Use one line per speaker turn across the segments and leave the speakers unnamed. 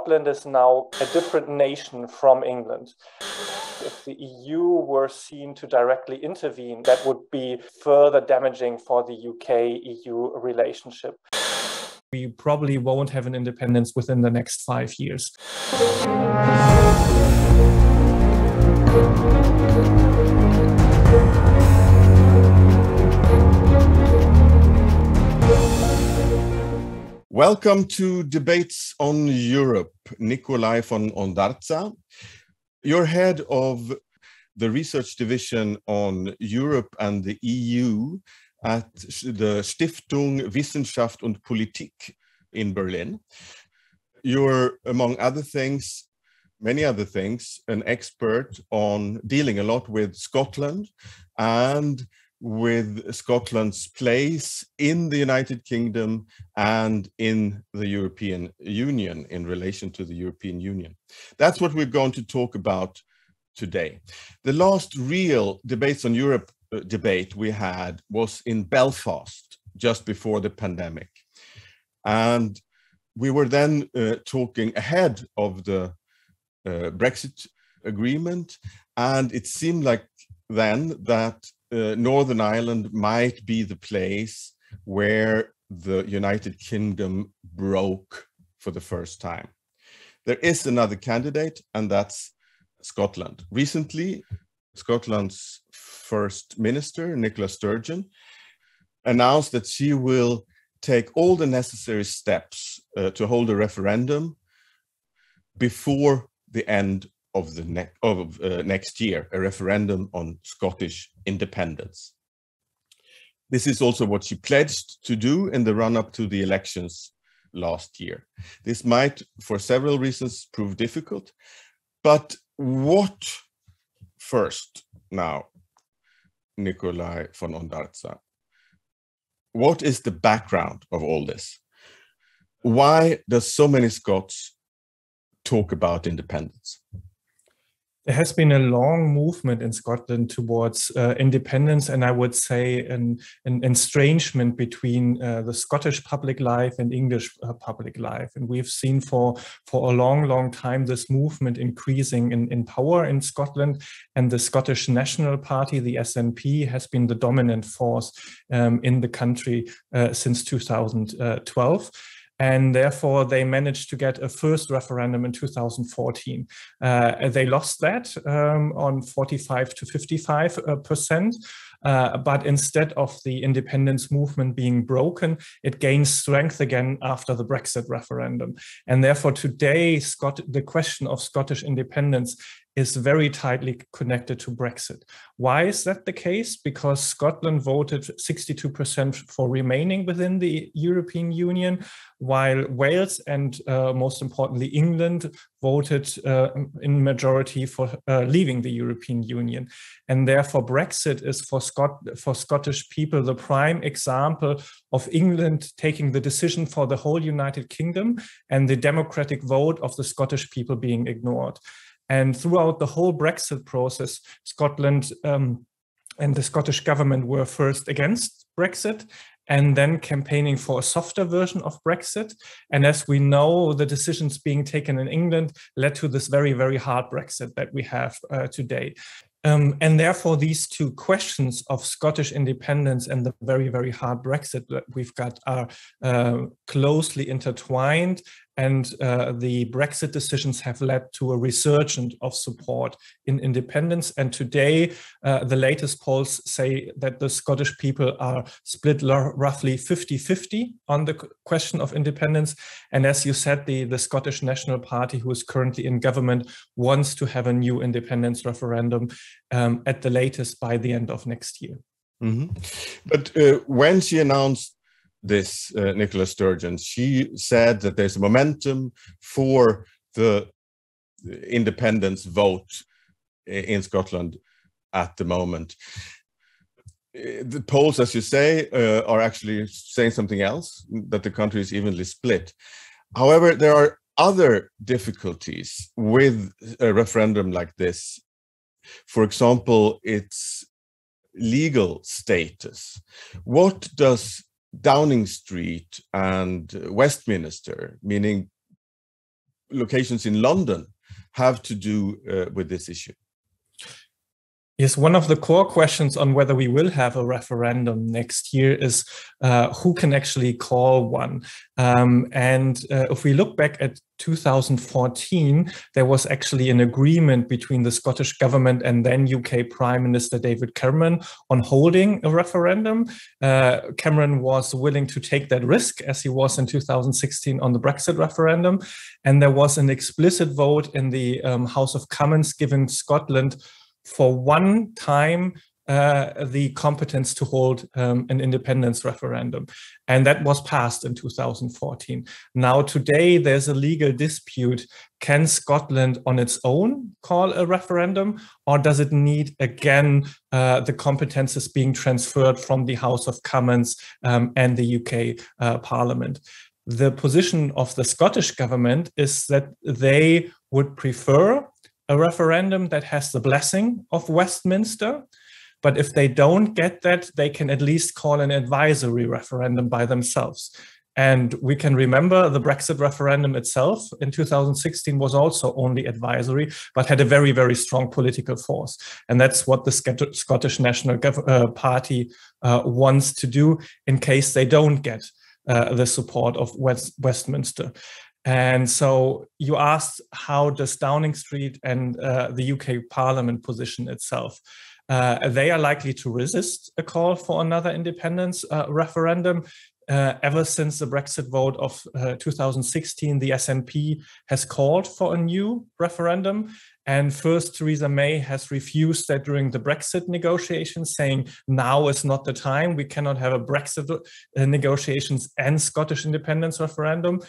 Scotland is now a different nation from England. If the EU were seen to directly intervene, that would be further damaging for the UK-EU relationship.
We probably won't have an independence within the next 5 years.
Welcome to Debates on Europe. Nicolai von Ondarza, you're head of the research division on Europe and the EU at the Stiftung Wissenschaft und Politik in Berlin. You're, among other things, many other things, an expert on dealing a lot with Scotland and with Scotland's place in the United Kingdom and in the European Union, in relation to the European Union. That's what we're going to talk about today. The last real Debates on Europe debate we had was in Belfast, just before the pandemic. And we were then talking ahead of the Brexit agreement, and it seemed like then that Northern Ireland might be the place where the United Kingdom broke for the first time. There is another candidate, and that's Scotland. Recently, Scotland's First Minister, Nicola Sturgeon, announced that she will take all the necessary steps to hold a referendum before the end of the next year, a referendum on Scottish independence. This is also what she pledged to do in the run-up to the elections last year. This might, for several reasons, prove difficult. But what first now, Nicolai von Ondarza? What is the background of all this? Why does so many Scots talk about independence?
There has been a long movement in Scotland towards independence, and I would say an estrangement between the Scottish public life and English public life. And we've seen for a long time this movement increasing in power in Scotland, and the Scottish National Party, the SNP, has been the dominant force in the country since 2012. And therefore, they managed to get a first referendum in 2014. They lost that on 45 to 55%. But instead of the independence movement being broken, it gains strength again after the Brexit referendum. And therefore, today, the question of Scottish independence is very tightly connected to Brexit. Why is that the case? Because Scotland voted 62% for remaining within the European Union, while Wales and most importantly England voted in majority for leaving the European Union. And therefore Brexit is for Scottish people the prime example of England taking the decision for the whole United Kingdom and the democratic vote of the Scottish people being ignored. And throughout the whole Brexit process, Scotland and the Scottish government were first against Brexit and then campaigning for a softer version of Brexit. And as we know, the decisions being taken in England led to this very, very hard Brexit that we have today. And therefore, these two questions of Scottish independence and the very, very hard Brexit that we've got are closely intertwined. And the Brexit decisions have led to a resurgence of support in independence. And today, the latest polls say that the Scottish people are split roughly 50-50 on the question of independence. And as you said, the Scottish National Party, who is currently in government, wants to have a new independence referendum at the latest by the end of next year.
Mm-hmm. But when she announced this, Nicola Sturgeon, she said that there's a momentum for the independence vote in Scotland at the moment. The polls, as you say, are actually saying something else, that the country is evenly split. However, there are other difficulties with a referendum like this. For example, its legal status. What does Downing Street and Westminster, meaning locations in London have to do with this issue?
Yes, one of the core questions on whether we will have a referendum next year is who can actually call one. If we look back at 2014, there was actually an agreement between the Scottish government and then UK Prime Minister David Cameron on holding a referendum. Cameron was willing to take that risk, as he was in 2016 on the Brexit referendum. And there was an explicit vote in the House of Commons giving Scotland for one time the competence to hold an independence referendum. And that was passed in 2014. Now, today, there's a legal dispute. Can Scotland on its own call a referendum, or does it need, again, the competences being transferred from the House of Commons and the UK Parliament? The position of the Scottish government is that they would prefer a referendum that has the blessing of Westminster. But if they don't get that, they can at least call an advisory referendum by themselves. And we can remember the Brexit referendum itself in 2016 was also only advisory, but had a very, very strong political force. And that's what the Scottish National Party wants to do in case they don't get the support of Westminster. And so you asked, how does Downing Street and the UK Parliament position itself? They are likely to resist a call for another independence referendum. Ever since the Brexit vote of 2016, the SNP has called for a new referendum. And first, Theresa May has refused that during the Brexit negotiations, saying now is not the time. We cannot have a Brexit negotiations and Scottish independence referendum.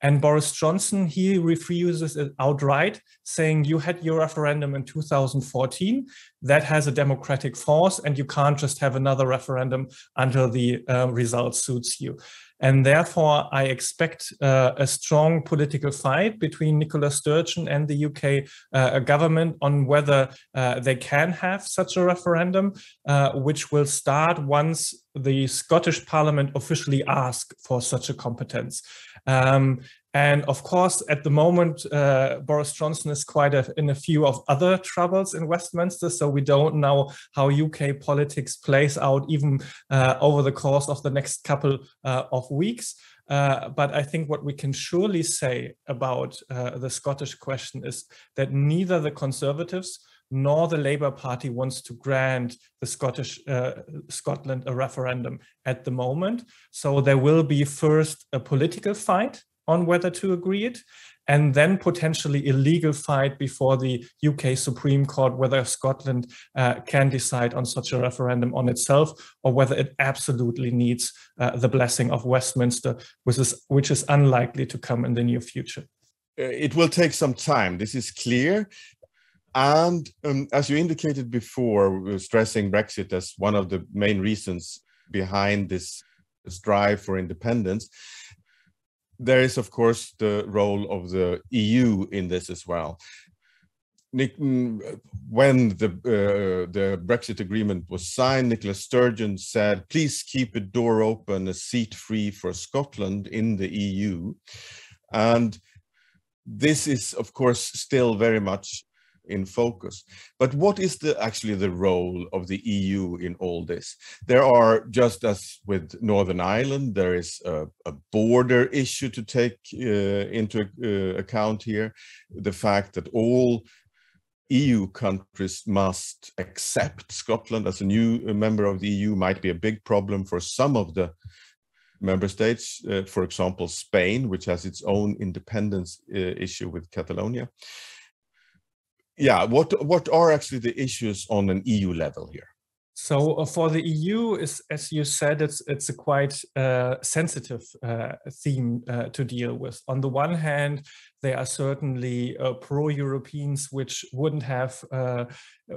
And Boris Johnson, he refuses it outright, saying you had your referendum in 2014. That has a democratic force, and you can't just have another referendum until the result suits you. And therefore, I expect a strong political fight between Nicola Sturgeon and the UK government on whether they can have such a referendum, which will start once the Scottish Parliament officially asks for such a competence. And of course, at the moment, Boris Johnson is quite in a few of other troubles in Westminster, so we don't know how UK politics plays out even over the course of the next couple of weeks. But I think what we can surely say about the Scottish question is that neither the Conservatives nor the Labour Party wants to grant the Scotland a referendum at the moment. So there will be first a political fight on whether to agree it, and then potentially a legal fight before the UK Supreme Court whether Scotland can decide on such a referendum on itself, or whether it absolutely needs the blessing of Westminster, which is unlikely to come in the near future.
It will take some time, this is clear. And as you indicated before, stressing Brexit as one of the main reasons behind this strive for independence, there is, of course, the role of the EU in this as well. When the Brexit agreement was signed, Nicola Sturgeon said, please keep a door open, a seat free for Scotland in the EU. And this is, of course, still very much in focus. But what is actually the role of the EU in all this? There are, just as with Northern Ireland, there is a border issue to take into account here. The fact that all EU countries must accept Scotland as a new member of the EU might be a big problem for some of the member states, for example, Spain, which has its own independence issue with Catalonia. Yeah, what are actually the issues on an EU level here?
So for the EU, as you said, it's a quite sensitive theme to deal with. On the one hand, there are certainly pro-Europeans which wouldn't have,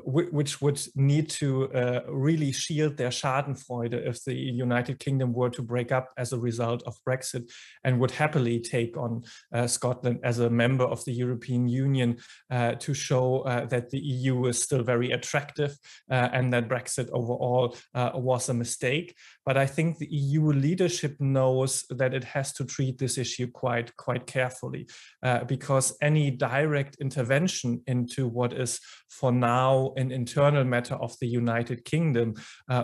which would need to really shield their Schadenfreude if the United Kingdom were to break up as a result of Brexit, and would happily take on Scotland as a member of the European Union to show that the EU is still very attractive and that Brexit overall was a mistake. But I think the EU leadership knows that it has to treat this issue quite carefully, because any direct intervention into what is for now an internal matter of the United Kingdom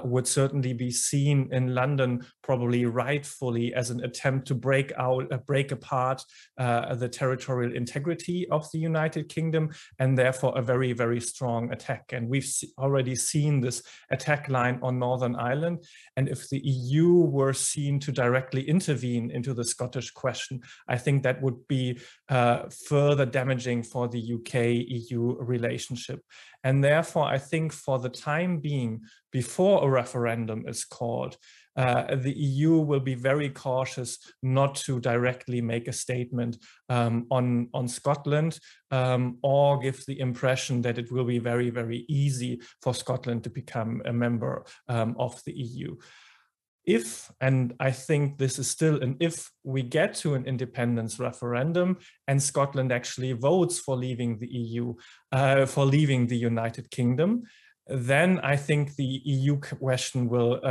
would certainly be seen in London, probably rightfully, as an attempt to break apart the territorial integrity of the United Kingdom, and therefore a very, very strong attack. And we've already seen this attack line on Northern Ireland. And if the EU were seen to directly intervene into the Scottish question, I think that would be further damaging for the UK-EU relationship. And therefore, I think for the time being, before a referendum is called, the EU will be very cautious not to directly make a statement on Scotland or give the impression that it will be very, very easy for Scotland to become a member of the EU. If, and I think this is still an if, we get to an independence referendum and Scotland actually votes for leaving the EU, for leaving the United Kingdom, then I think the EU question will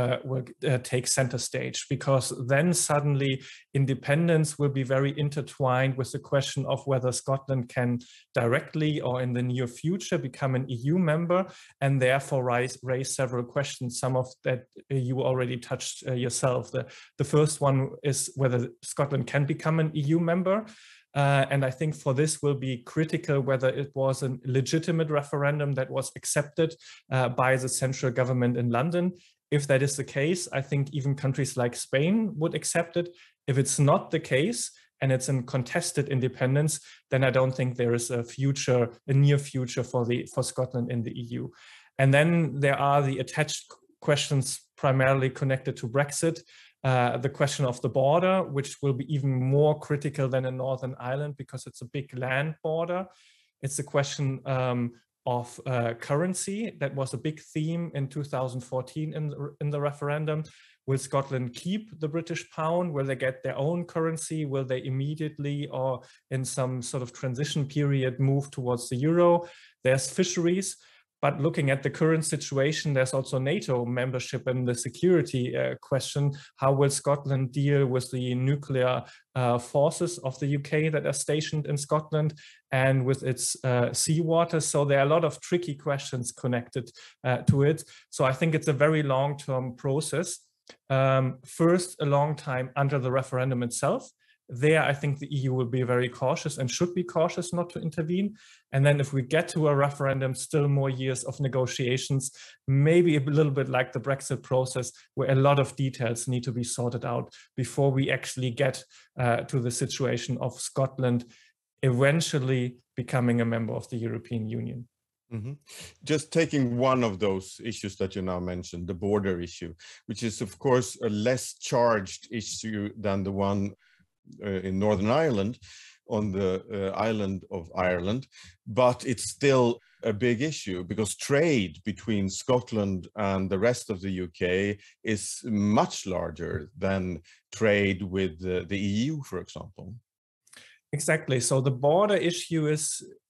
take center stage, because then suddenly independence will be very intertwined with the question of whether Scotland can directly or in the near future become an EU member, and therefore raise several questions, some of that you already touched yourself. The first one is whether Scotland can become an EU member. And I think for this will be critical whether it was a legitimate referendum that was accepted by the central government in London. If that is the case, I think even countries like Spain would accept it. If it's not the case and it's a contested independence, then I don't think there is a near future for Scotland in the EU. And then there are the attached questions primarily connected to Brexit. The question of the border, which will be even more critical than in Northern Ireland because it's a big land border. It's a question of currency. That was a big theme in 2014 in the referendum. Will Scotland keep the British pound? Will they get their own currency? Will they immediately or in some sort of transition period move towards the euro? There's fisheries. But looking at the current situation, there's also NATO membership and the security question. How will Scotland deal with the nuclear forces of the UK that are stationed in Scotland and with its seawater? So there are a lot of tricky questions connected to it. So I think it's a very long-term process. First, a long time under the referendum itself. There, I think the EU will be very cautious and should be cautious not to intervene. And then if we get to a referendum, still more years of negotiations, maybe a little bit like the Brexit process, where a lot of details need to be sorted out before we actually get to the situation of Scotland eventually becoming a member of the European Union.
Mm-hmm. Just taking one of those issues that you now mentioned, the border issue, which is of course a less charged issue than the one in Northern Ireland, on the island of Ireland, but it's still a big issue because trade between Scotland and the rest of the UK is much larger than trade with the EU, for example.
Exactly. So the border issue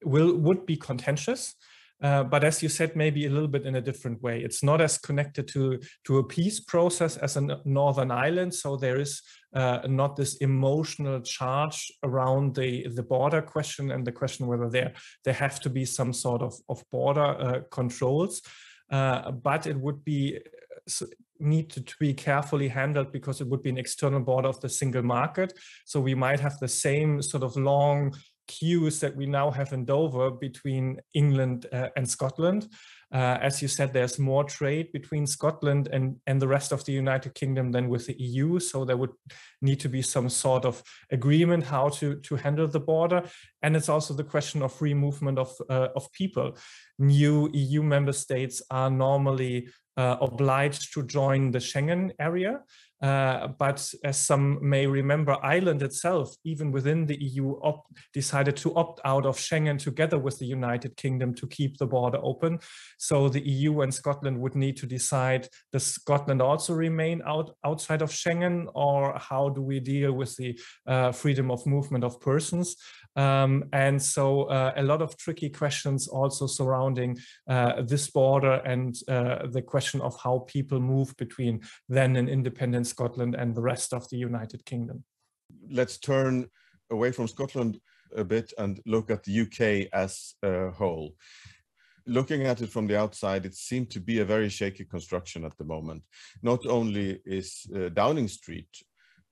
would be contentious. But as you said, maybe a little bit in a different way. It's not as connected to a peace process as in Northern Ireland. So there is not this emotional charge around the border question and the question whether there have to be some sort of border controls. But it would need to be carefully handled because it would be an external border of the single market. So we might have the same sort of long queues that we now have in Dover between England and Scotland. As you said, there's more trade between Scotland and the rest of the United Kingdom than with the EU. So there would need to be some sort of agreement how to handle the border. And it's also the question of free movement of people. New EU member states are normally obliged to join the Schengen area. But as some may remember, Ireland itself, even within the EU, decided to opt out of Schengen together with the United Kingdom to keep the border open. So the EU and Scotland would need to decide, does Scotland also remain outside of Schengen, or how do we deal with the freedom of movement of persons? And so a lot of tricky questions also surround surrounding this border and the question of how people move between then an independent Scotland and the rest of the United Kingdom.
Let's turn away from Scotland a bit and look at the UK as a whole. Looking at it from the outside, it seemed to be a very shaky construction at the moment. Not only is Downing Street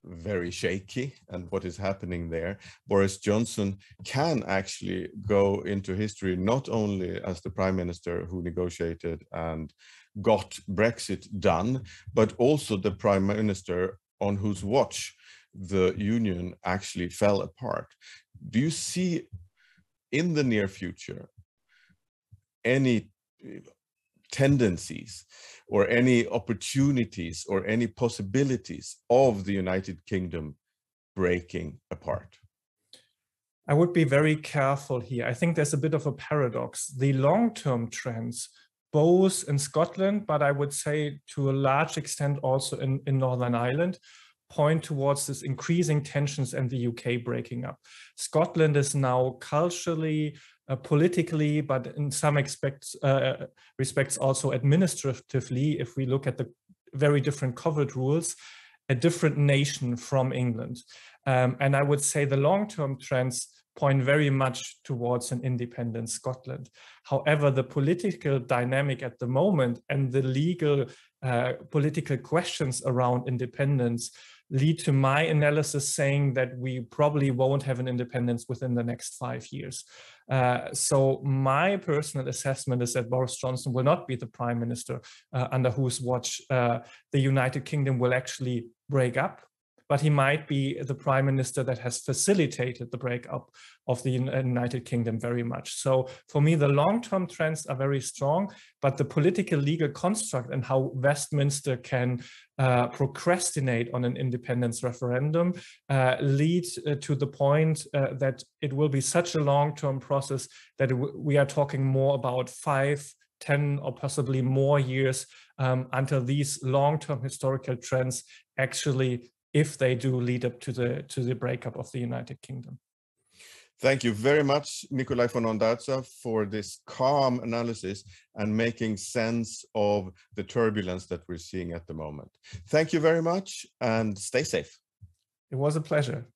very shaky and what is happening there, Boris Johnson can actually go into history not only as the prime minister who negotiated and got Brexit done, but also the prime minister on whose watch the union actually fell apart. Do you see in the near future any tendencies or any opportunities or any possibilities of the United Kingdom breaking apart?
I would be very careful here. I think there's a bit of a paradox. The long-term trends, both in Scotland, but I would say to a large extent also in Northern Ireland, point towards this increasing tensions and the UK breaking up. Scotland is now culturally, politically, but in some respects also administratively, if we look at the very different COVID rules, a different nation from England. And I would say the long-term trends point very much towards an independent Scotland. However, the political dynamic at the moment and the legal political questions around independence lead to my analysis saying that we probably won't have an independence within the next 5 years. So my personal assessment is that Boris Johnson will not be the prime minister under whose watch the United Kingdom will actually break up, but he might be the prime minister that has facilitated the breakup of the United Kingdom very much. So for me, the long-term trends are very strong, but the political legal construct and how Westminster can procrastinate on an independence referendum lead to the point that it will be such a long-term process that we are talking more about 5, 10 or possibly more years until these long-term historical trends actually, if they do, lead up to the breakup of the United Kingdom.
Thank you very much, Nicolai von Ondarza, for this calm analysis and making sense of the turbulence that we're seeing at the moment. Thank you very much and stay safe.
It was a pleasure.